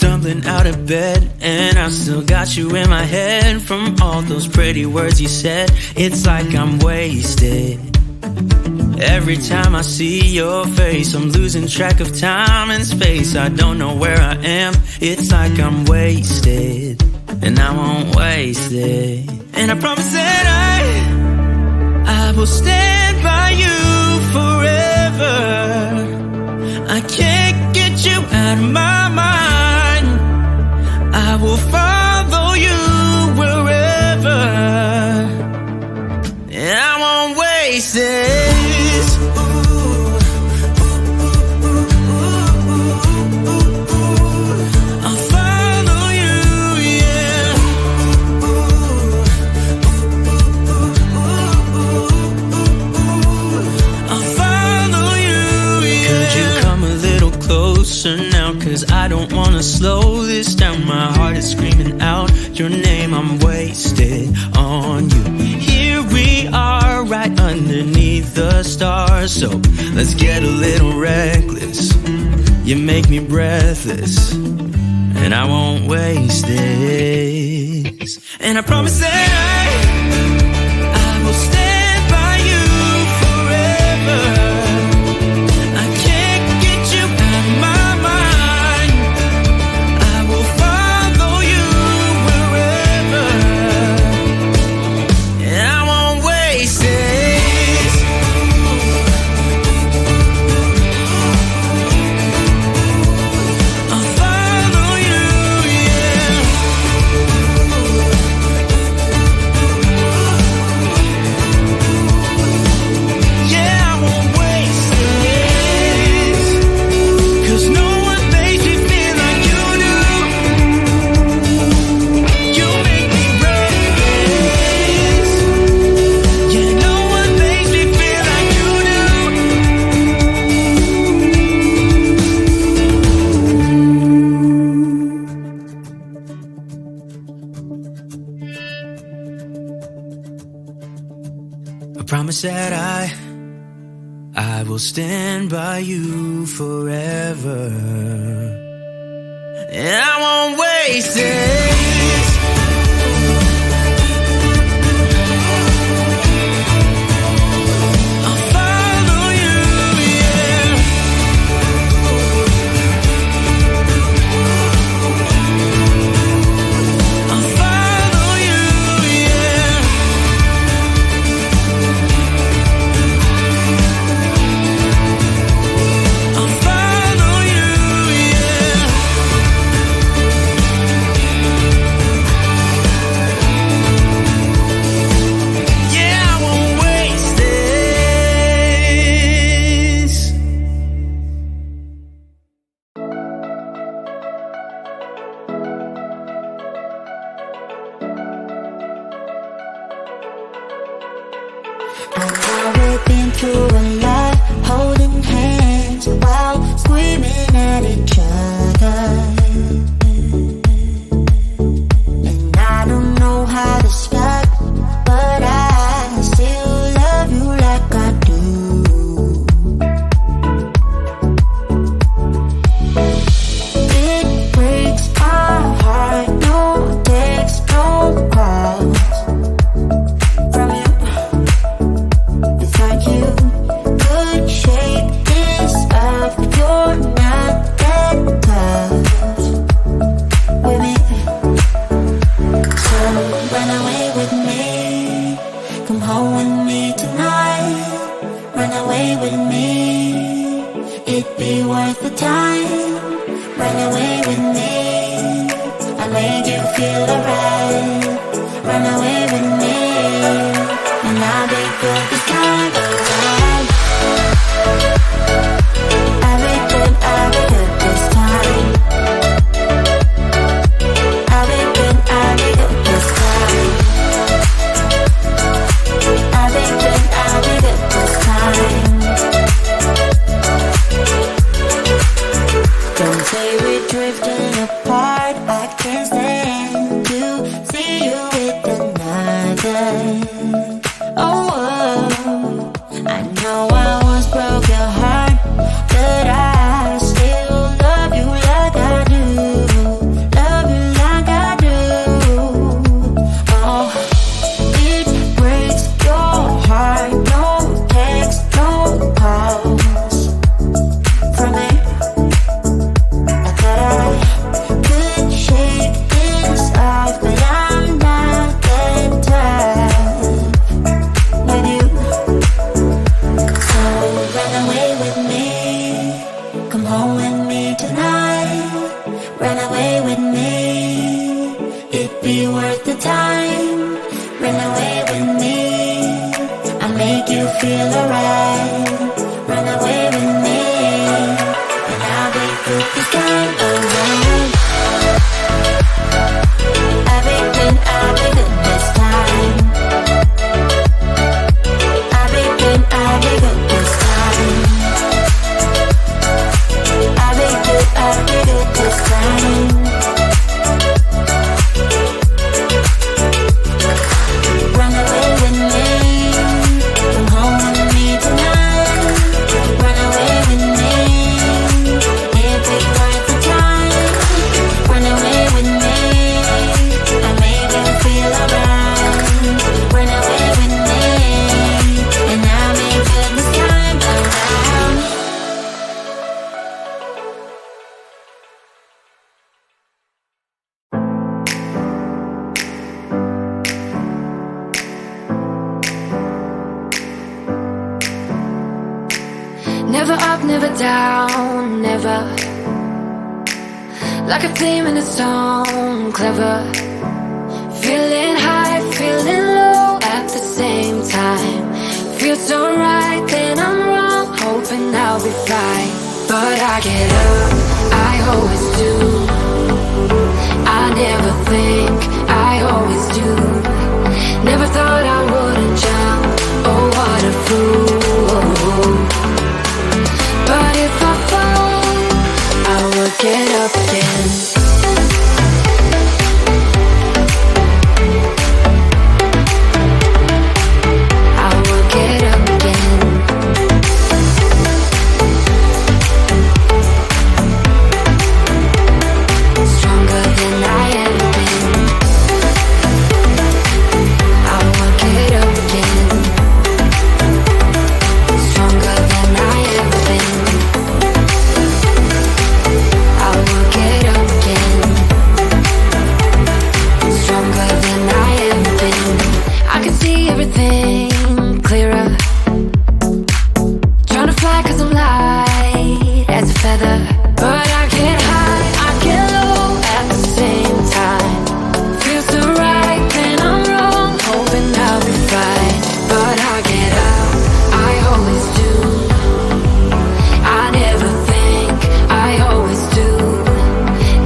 stumbling out of bed, and I still got you in my head. From all those pretty words you said, it's like I'm wasted. Every time I see your face, I'm losing track of time and space. I don't know where I am, it's like I'm wasted, and I won't waste it. And I promise that I will stand by you forever. I can't get you out of my mind. I will follow you wherever, and I won't waste it. Now, cause I don't wanna slow this down. My heart is screaming out your name. I'm wasted on you. Here we are, right underneath the stars. So let's get a little reckless. You make me breathless, and I won't waste this. And I promise that I will stand by you forever. Promise that I will stand by you forever, and I won't waste it. me tonight. Run away with me, it'd be worth the time. Run away with me, I'll make you feel alright. Run away with me, and I'll be good this time around. I'll be good this time. I'll be good this time. I'll be good this time. Run away with me, come home with me tonight. Run away with me, it'll be worth the time. Run away with me, I make you feel alright. Run away with me, and I'll make good this time around. Never up, never down, never. Like a theme in a song, clever. Feeling high, feeling low at the same time. Feels so right, then I'm wrong, hoping I'll be fine. But I get up, I always do. I never think, I always do. Never thought I wouldn't jump, oh what a fool. But if I fall, I will get up again. I will get up again. Stronger than I ever been. I will get up again. Stronger than I ever been. I will get up again. Stronger than I ever been. I can see everything clearer. Trying to fly 'cause I'm light as a feather. But I get high, I get low at the same time. Feels so right, then I'm wrong, hoping I'll be fine. But I get up, I always do. I never think, I always do.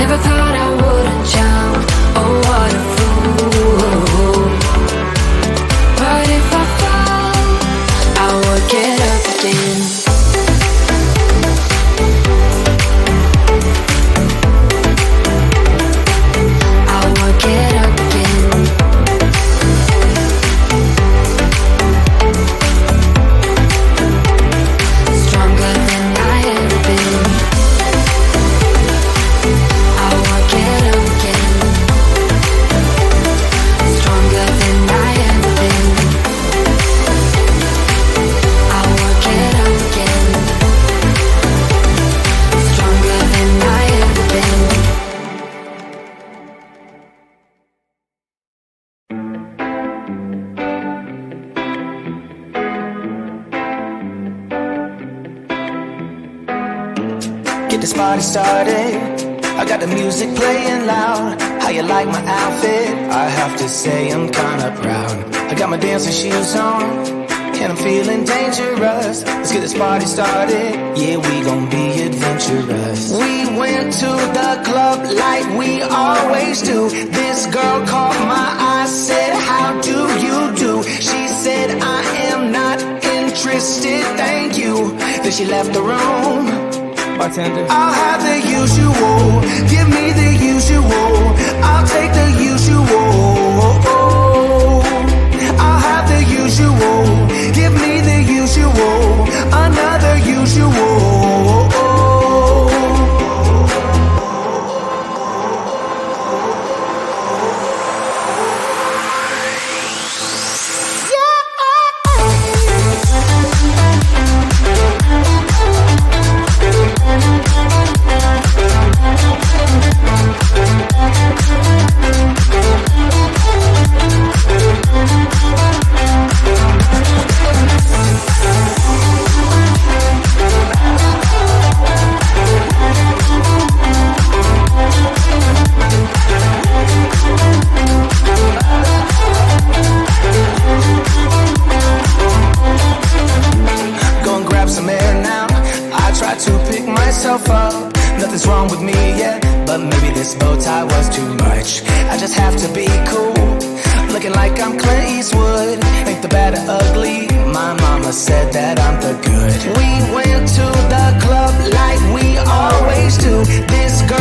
Never thought I wouldn't jump, oh what a fool. But if I fall, I will get up again. I will get up again. Stronger than I ever been. I will get up again. Stronger than I ever been. I will get up again. Stronger than I ever been. Get this party started. I got the music playing loud. How you like my outfit? I have to say I'm kinda proud. I got my dancing shoes on, and I'm feeling dangerous. Let's get this party started. Yeah, we gon' be adventurous. We went to the club like we always do. This girl caught my eye, said, how do you do? She said, I am not interested, thank you. Then she left the room. Bartender, I'll have the usual. Give me the usual. I'll take the usual. I'll have the usual. Give me the usual. Another usual. wrong with me, yeah, but maybe this bow tie was too much. I just have to be cool, looking like I'm Clint Eastwood. Ain't the bad or ugly, my mama said that I'm the good. We went to the club like we always do. This girl